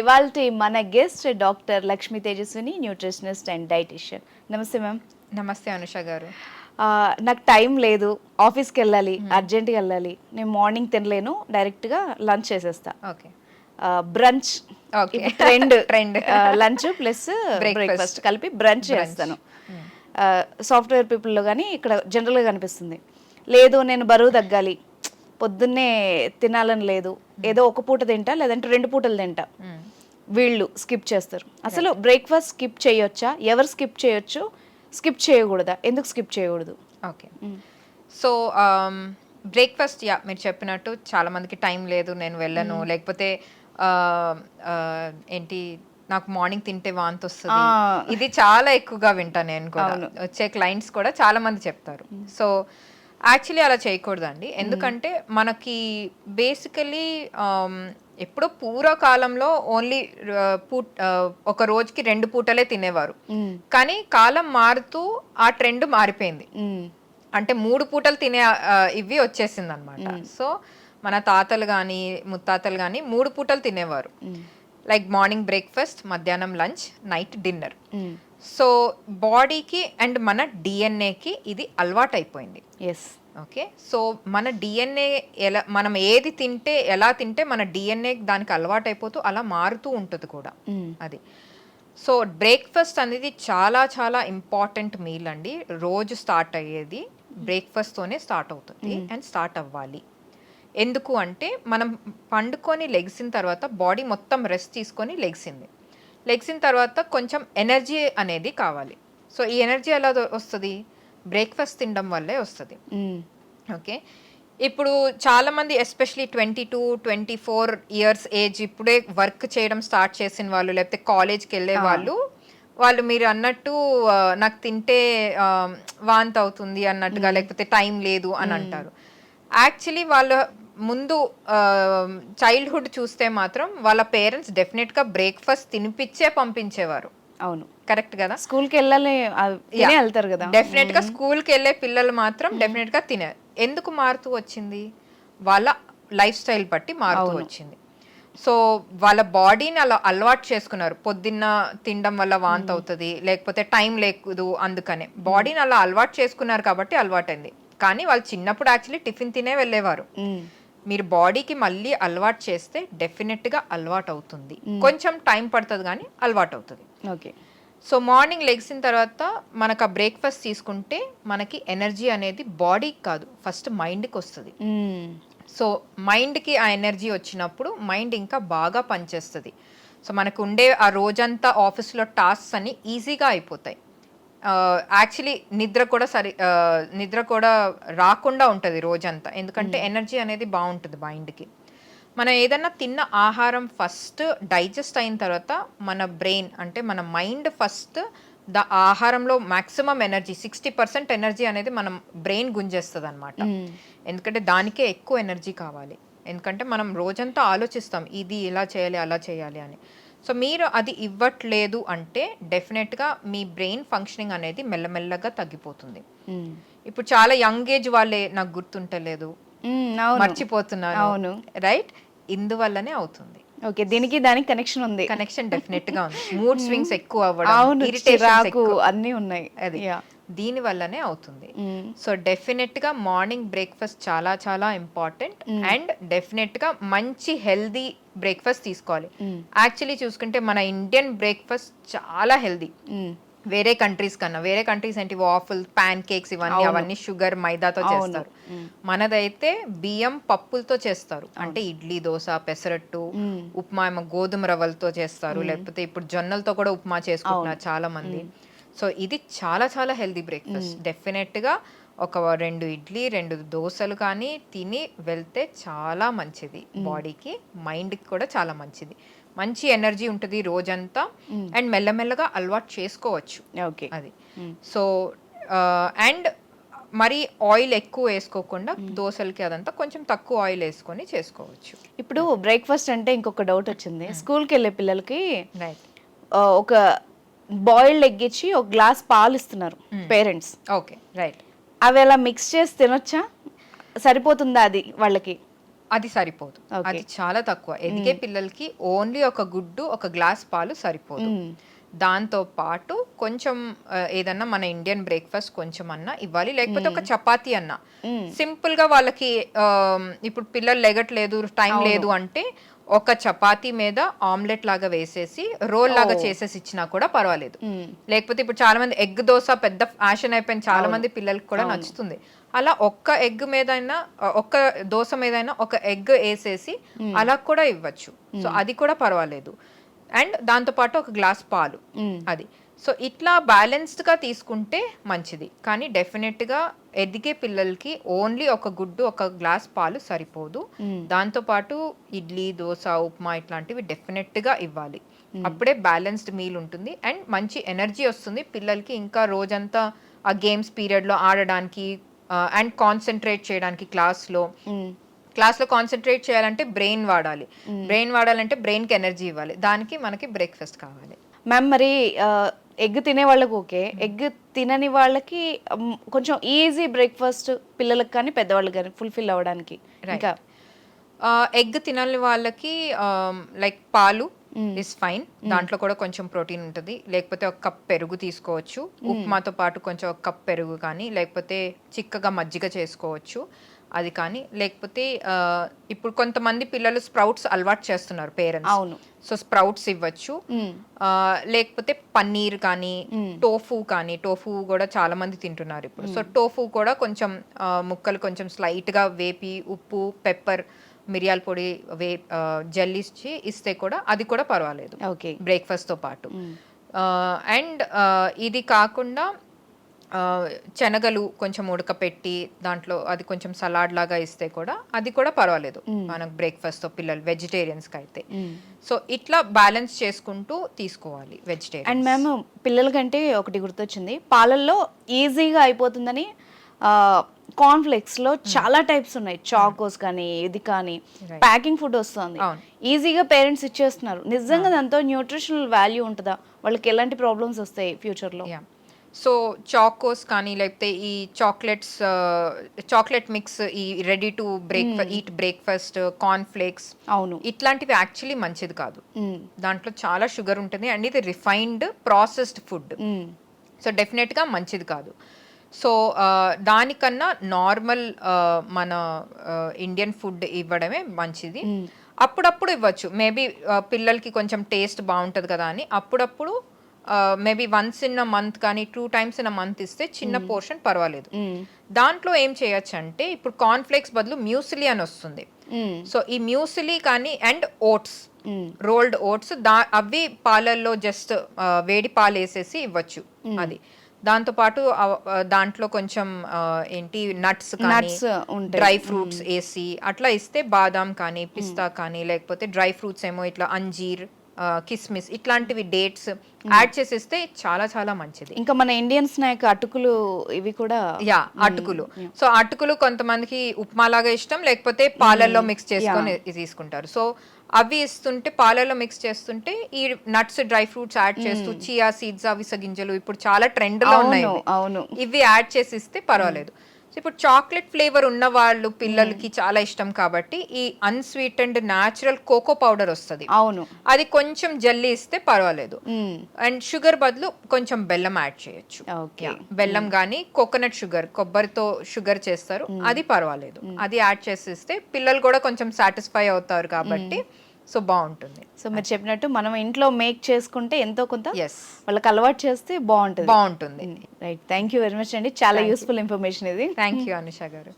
ఇవాల్టి మన guest doctor Lakshmi Tejaswini, nutritionist and dietitian. నమస్తే మ్యామ్. నమస్తే అనుష గారు. నాకు టైం లేదు, ఆఫీస్కి వెళ్ళాలి, అర్జెంట్గా వెళ్ళాలి, నేను మార్నింగ్ తినలేను, డైరెక్ట్గా లంచ్ చేసేస్తా. Okay, branch okay. Trend lunch plus breakfast కలిపి బ్రంచ్ చేస్తాను. సాఫ్ట్వేర్ పీపుల్లో కానీ ఇక్కడ జనరల్గా కనిపిస్తుంది. లేదు నేను బరువు తగ్గాలి, పొద్దున్నే తినాలని లేదు, ఏదో ఒక పూట తింటా లేదంటే 2 పూటలు తింటా, వీళ్ళు స్కిప్ చేస్తారు. అసలు బ్రేక్ఫాస్ట్ స్కిప్ చేయొచ్చా? ఎవరు స్కిప్ చేయొచ్చు, స్కిప్ చేయకూడదా, ఎందుకు స్కిప్ చేయకూడదు? ఓకే, సో బ్రేక్ఫాస్ట్ మీరు చెప్పినట్టు చాలా మందికి టైం లేదు, నేను వెళ్ళను, లేకపోతే ఏంటి నాకు మార్నింగ్ తింటే వాంతి వస్తుంది, ఇది చాలా ఎక్కువగా వింటా నేను కూడా. వచ్చే క్లయింట్స్ కూడా చాలా మంది చెప్తారు. సో యాక్చువల్లీ అలా చేయకూడదండి. ఎందుకంటే మనకి బేసికలీ ఎప్పుడో పూర్వకాలంలో ఓన్లీ ఒక రోజుకి 2 పూటలే తినేవారు. కానీ కాలం మారుతూ ఆ ట్రెండ్ మారిపోయింది. అంటే 3 పూటలు తినే ఇవి వచ్చేసింది అనమాట. సో మన తాతలు కానీ ముత్తాతలు కానీ 3 పూటలు తినేవారు. లైక్ మార్నింగ్ బ్రేక్ఫాస్ట్, మధ్యాహ్నం లంచ్, నైట్ డిన్నర్. సో బాడీకి అండ్ మన డిఎన్ఏకి ఇది అలవాటు అయిపోయింది. ఓకే, సో మన డిఎన్ఏ ఎలా, మనం ఏది తింటే ఎలా తింటే మన డిఎన్ఏ దానికి అలవాటు అయిపోతూ అలా మారుతూ ఉంటుంది కూడా అది. సో బ్రేక్ఫాస్ట్ అనేది చాలా చాలా ఇంపార్టెంట్ మీల్ అండి. రోజు స్టార్ట్ అయ్యేది బ్రేక్ఫాస్ట్తోనే స్టార్ట్ అవుతుంది అండ్ స్టార్ట్ అవ్వాలి. ఎందుకు అంటే మనం పండుకొని లెగ్సిన తర్వాత బాడీ మొత్తం రెస్ట్ తీసుకొని లెగ్సిన తర్వాత కొంచెం ఎనర్జీ అనేది కావాలి. సో ఈ ఎనర్జీ ఎలా వస్తుంది? బ్రేక్ఫాస్ట్ తినడం వల్లే వస్తుంది. ఓకే, ఇప్పుడు చాలామంది ఎస్పెషలీ 22-24 ఇయర్స్ ఏజ్ ఇప్పుడే వర్క్ చేయడం స్టార్ట్ చేసిన వాళ్ళు, లేకపోతే కాలేజ్కి వెళ్ళే వాళ్ళు మీరు అన్నట్టు నాకు తింటే వాంతి అవుతుంది అన్నట్టుగా, లేకపోతే టైం లేదు అని అంటారు. యాక్చువల్లీ వాళ్ళ ముందు చైల్డ్హుడ్ చూస్తే మాత్రం వాళ్ళ పేరెంట్స్ డెఫినెట్గా బ్రేక్ఫాస్ట్ తినిపించే పంపించేవారు. అవును, కరెక్ట్ కదా. స్కూల్కి వెళ్ళాలి వెళ్తారు కదా, డెఫినెట్ గా స్కూల్కి వెళ్ళే పిల్లలు మాత్రం డెఫినెట్ గా తినే. ఎందుకు మారుతూ వచ్చింది? వాళ్ళ లైఫ్ స్టైల్ బట్టి మారుతూ వచ్చింది. సో వాళ్ళ బాడీని అలా అలవాటు చేసుకున్నారు. పొద్దున్న తినడం వల్ల వాంతి అవుతుంది, లేకపోతే టైం లేదు, అందుకనే బాడీని అలా అలవాటు చేసుకున్నారు కాబట్టి అలవాటైంది. కానీ వాళ్ళు చిన్నప్పుడు యాక్చువల్లీ టిఫిన్ తినే వెళ్ళేవారు. మీరు బాడీకి మళ్ళీ అలవాటు చేస్తే డెఫినెట్గా అలవాటు అవుతుంది. కొంచెం టైం పడుతుంది కానీ అలవాటు అవుతుంది. ఓకే, సో మార్నింగ్ లెగ్సిన తర్వాత మనకు ఆ బ్రేక్ఫాస్ట్ తీసుకుంటే మనకి ఎనర్జీ అనేది బాడీకి కాదు, ఫస్ట్ మైండ్కి వస్తుంది. సో మైండ్కి ఆ ఎనర్జీ వచ్చినప్పుడు మైండ్ ఇంకా బాగా పనిచేస్తుంది. సో మనకు ఉండే ఆ రోజంతా ఆఫీస్లో టాస్క్స్ అన్ని ఈజీగా అయిపోతాయి. యాక్చువల్లీ నిద్ర కూడా రాకుండా ఉంటుంది రోజంతా, ఎందుకంటే ఎనర్జీ అనేది బాగుంటుంది మైండ్కి. మనం ఏదన్నా తిన్న ఆహారం ఫస్ట్ డైజెస్ట్ అయిన తర్వాత మన బ్రెయిన్ అంటే మన మైండ్ ఫస్ట్ ఆహారంలో మ్యాక్సిమం ఎనర్జీ 60% ఎనర్జీ అనేది మనం బ్రెయిన్ గుంజేస్తుంది అనమాట. ఎందుకంటే దానికే ఎక్కువ ఎనర్జీ కావాలి. ఎందుకంటే మనం రోజంతా ఆలోచిస్తాం ఇది ఇలా చేయాలి అలా చేయాలి అని. సో మీరు అది ఇవ్వట్లేదు అంటే డెఫినెట్గా మీ బ్రెయిన్ ఫంక్షనింగ్ అనేది మెల్లమెల్లగా తగ్గిపోతుంది. ఇప్పుడు చాలా యంగ్ ఏజ్ వాళ్ళే నాకు గుర్తుంటలేదు, మర్చిపోతున్నాను, రైట్, ఇందువల్లనే అవుతుంది. ఓకే, దీనికి దానికి కనెక్షన్ డెఫినెట్ గా ఉంది. మూడ్ స్వింగ్స్ ఎక్కువ అవ్వడం, ఇరిటేషన్ అన్నీ ఉన్నాయి, అది దీని వల్లనే అవుతుంది. సో డెఫినెట్ గా మార్నింగ్ బ్రేక్ఫాస్ట్ చాలా చాలా ఇంపార్టెంట్ అండ్ డెఫినెట్ గా మంచి హెల్దీ బ్రేక్ఫాస్ట్ తీసుకోవాలి. యాక్చువల్లీ చూసుకుంటే మన ఇండియన్ బ్రేక్ఫాస్ట్ చాలా హెల్దీ. వేరే కంట్రీస్ ఏంటి వాఫుల్, ప్యాన్ కేక్స్, అవన్నీ షుగర్, మైదాతో చేస్తారు. మనదైతే బియ్యం పప్పులతో చేస్తారు. అంటే ఇడ్లీ, దోశ, పెసరట్టు, ఉప్మా ఏమో గోధుమ రవ్వలతో చేస్తారు, లేకపోతే ఇప్పుడు జొన్నలతో కూడా ఉప్మా చేసుకుంటున్నారు చాలా మంది. సో ఇది చాలా చాలా హెల్దీ బ్రేక్ఫాస్ట్. డెఫినెట్గా ఒక 2 ఇడ్లీ 2 దోశలు కానీ తిని వెళ్తే చాలా మంచిది బాడీకి, మైండ్కి కూడా చాలా మంచిది. మంచి ఎనర్జీ ఉంటుంది రోజంతా అండ్ మెల్లమెల్లగా అలవాటు చేసుకోవచ్చు. ఓకే, అది. సో అండ్ మరి ఆయిల్ ఎక్కువ వేసుకోకుండా దోశలకి అదంతా కొంచెం తక్కువ ఆయిల్ వేసుకొని చేసుకోవచ్చు. ఇప్పుడు బ్రేక్ఫాస్ట్ అంటే ఇంకొక డౌట్ వచ్చింది. స్కూల్కి వెళ్ళే పిల్లలకి ఒక బాయిల్డ్ ఎగ్ ఇచ్చి ఒక గ్లాస్ పాలు ఇస్తున్నారు పేరెంట్స్. Okay, right. అవి అలా మిక్స్ చేసి తినొచ్చా? సరిపోతుందా అది వాళ్ళకి? అది సరిపోదు, అది చాలా తక్కువ. ఎదిగే పిల్లలకి ఓన్లీ ఒక గుడ్డు, ఒక గ్లాస్ పాలు సరిపోదు. దాంతో పాటు కొంచెం ఏదన్నా మన ఇండియన్ బ్రేక్ఫాస్ట్ కొంచెం అన్నా ఇవ్వాలి, లేకపోతే ఒక చపాతీ అన్నా. సింపుల్ గా వాళ్ళకి ఇప్పుడు పిల్లలు లెగట్లేదు, టైం లేదు అంటే ఒక చపాతీ మీద ఆమ్లెట్ లాగా వేసేసి రోల్ లాగా చేసేసి ఇచ్చినా కూడా పర్వాలేదు. లేకపోతే ఇప్పుడు చాలా మంది ఎగ్ దోశ పెద్ద ఫ్యాషన్ అయిపోయింది, చాలా మంది పిల్లలకి కూడా నచ్చుతుంది. అలా ఒక్క ఎగ్ మీదైనా, ఒక్క దోశ మీదైనా ఒక ఎగ్ వేసేసి అలా కూడా ఇవ్వచ్చు. సో అది కూడా పర్వాలేదు. అండ్ దాంతో పాటు ఒక గ్లాస్ పాలు, అది. సో ఇట్లా బ్యాలెన్స్డ్ గా తీసుకుంటే మంచిది. కానీ డెఫినెట్ గా ఎదిగే పిల్లలకి ఓన్లీ ఒక గుడ్డు, ఒక గ్లాస్ పాలు సరిపోదు. దాంతో పాటు ఇడ్లీ, దోశ, ఉప్మా ఇట్లాంటివి డెఫినెట్ గా ఇవ్వాలి. అప్పుడే బ్యాలెన్స్డ్ మీల్ ఉంటుంది అండ్ మంచి ఎనర్జీ వస్తుంది పిల్లలకి. ఇంకా రోజంతా ఆ గేమ్స్ పీరియడ్ లో ఆడడానికి అండ్ కాన్సన్ట్రేట్ చేయడానికి క్లాస్లో కాన్సన్ట్రేట్ చేయాలంటే బ్రెయిన్ వాడాలంటే బ్రెయిన్కి ఎనర్జీ ఇవ్వాలి. దానికి మనకి బ్రేక్ఫాస్ట్ కావాలి. మ్యామ్, మరి ఎగ్ తినే వాళ్ళకి ఓకే, ఎగ్ తినని వాళ్ళకి కొంచెం ఈజీ బ్రేక్ఫాస్ట్ పిల్లలకి కానీ పెద్దవాళ్ళకి కానీ ఫుల్ఫిల్ అవ్వడానికి ఇంకా ఎగ్ తినని వాళ్ళకి లైక్ పాలు ఇస్ ఫైన్, దాంట్లో కూడా కొంచెం ప్రోటీన్ ఉంటుంది. లేకపోతే ఒక కప్ పెరుగు తీసుకోవచ్చు, ఉప్మాతో పాటు కొంచెం ఒక కప్ పెరుగు కానీ, లేకపోతే చిక్కగా మజ్జిగ చేసుకోవచ్చు అది కానీ. లేకపోతే ఇప్పుడు కొంతమంది పిల్లలు స్ప్రౌట్స్ అలవాటు చేస్తున్నారు పేరెంట్స్. అవును, సో స్ప్రౌట్స్ ఇవ్వచ్చు. లేకపోతే పన్నీర్ కానీ, టోఫు కూడా చాలా మంది తింటున్నారు ఇప్పుడు. సో టోఫు కూడా కొంచెం ముక్కలు కొంచెం స్లైట్ గా వేపి ఉప్పు, పెప్పర్, మిరియాల పొడి జల్లిచ్చి ఇస్తే కూడా అది కూడా పర్వాలేదు బ్రేక్ఫాస్ట్ తో పాటు. అండ్ ఇది కాకుండా శనగలు కొంచెం ఉడకపెట్టి దాంట్లో అది కొంచెం సలాడ్ లాగా ఇస్తే కూడా అది కూడా పర్వాలేదు మనకు బ్రేక్ఫాస్ట్ తో పిల్లలు వెజిటేరియన్స్ కి అయితే. సో ఇట్లా బ్యాలెన్స్ చేసుకుంటూ తీసుకోవాలి వెజిటేరియన్. అండ్ మేము పిల్లలకంటే ఒకటి గుర్తొచ్చింది, పాలల్లో ఈజీగా అయిపోతుందని కార్న్ఫ్లెక్స్ లో చాలా టైప్స్ ఉన్నాయి, చాకోస్ కానీ ఇది కానీ ప్యాకింగ్ ఫుడ్ వస్తుంది, ఈజీగా పేరెంట్స్ ఇచ్చేస్తున్నారు. నిజంగా దాంతో న్యూట్రిషనల్ వాల్యూ ఉంటుందా? వాళ్ళకి ఎలాంటి ప్రాబ్లమ్స్ వస్తాయి ఫ్యూచర్ లో? సో చాకోస్ కానీ, లేకపోతే ఈ చాక్లెట్ మిక్స్, ఈ ready to eat breakfast corn flakes, అవును, ఇట్లాంటివి యాక్చువల్లీ మంచిది కాదు. దాంట్లో చాలా షుగర్ ఉంటుంది అండ్ ఇది refined processed food. So definite గా మంచిది కాదు. సో దానికన్నా నార్మల్ మన ఇండియన్ ఫుడ్ ఇవ్వడమే మంచిది. అప్పుడప్పుడు ఇవ్వచ్చు, మేబీ పిల్లలకి కొంచెం టేస్ట్ బాగుంటుంది కదా అని అప్పుడప్పుడు maybe once in a month కానీ 2 times ఇన్ అ మంత్ ఇస్తే చిన్న పోర్షన్ పర్వాలేదు. దాంట్లో ఏం చేయొచ్చు అంటే ఇప్పుడు కార్న్ ఫ్లేక్స్ బదులు మ్యూసిలీ అని వస్తుంది. సో ఈ మ్యూసిలీ కానీ అండ్ ఓట్స్, రోల్డ్ ఓట్స్, అవి పాలల్లో జస్ట్ వేడి పాలు వేసేసి ఇవ్వచ్చు. అది దాంతో పాటు దాంట్లో కొంచెం ఏంటి నట్స్ కానీ డ్రై ఫ్రూట్స్ వేసి అట్లా ఇస్తే బాదాం కానీ, పిస్తా కానీ, లేకపోతే డ్రై ఫ్రూట్స్ ఏమో ఇట్లా అంజీర్, కిస్మిస్ ఇట్లాంటివి డేట్స్ యాడ్ చేసేస్తే చాలా చాలా మంచిది. ఇంకా మన ఇండియన్ స్నాక్ అటుకులు, ఇవి కూడా అటుకులు. సో అటుకులు కొంతమందికి ఉప్మా లాగా ఇష్టం, లేకపోతే పాలల్లో మిక్స్ చేసుకొని తీసుకుంటారు. సో అవి ఇస్తుంటే, పాలలో మిక్స్ చేస్తుంటే ఈ నట్స్, డ్రై ఫ్రూట్స్ యాడ్ చేస్తూ, చియా సీడ్స్, అవిసె గింజలు ఇప్పుడు చాలా ట్రెండ్ లో ఉన్నాయి, ఇవి యాడ్ చేసి ఇస్తే పర్వాలేదు. సో ఇప్పుడు చాక్లెట్ ఫ్లేవర్ ఉన్న వాళ్ళు పిల్లలకి చాలా ఇష్టం కాబట్టి ఈ అన్స్వీటెండ్ న్యాచురల్ కోకో పౌడర్ వస్తుంది, అవును, అది కొంచెం జల్లి ఇస్తే పర్వాలేదు. అండ్ షుగర్ బదులు కొంచెం బెల్లం యాడ్ చేయొచ్చు. బెల్లం కానీ కోకోనట్ షుగర్, కొబ్బరితో షుగర్ చేస్తారు, అది పర్వాలేదు. అది యాడ్ చేసిస్తే పిల్లలు కూడా కొంచెం సాటిస్ఫై అవుతారు కాబట్టి సో బాగుంటుంది. సో మీరు చెప్పినట్టు మనం ఇంట్లో మేక్ చేసుకుంటే ఎంతో కొంత వాళ్ళకి అలవాటు చేస్తే బాగుంటుంది. Right, thank you very much అండి, చాలా యూస్ఫుల్ ఇన్ఫర్మేషన్ ఇది. థ్యాంక్ యూ అనుష గారు.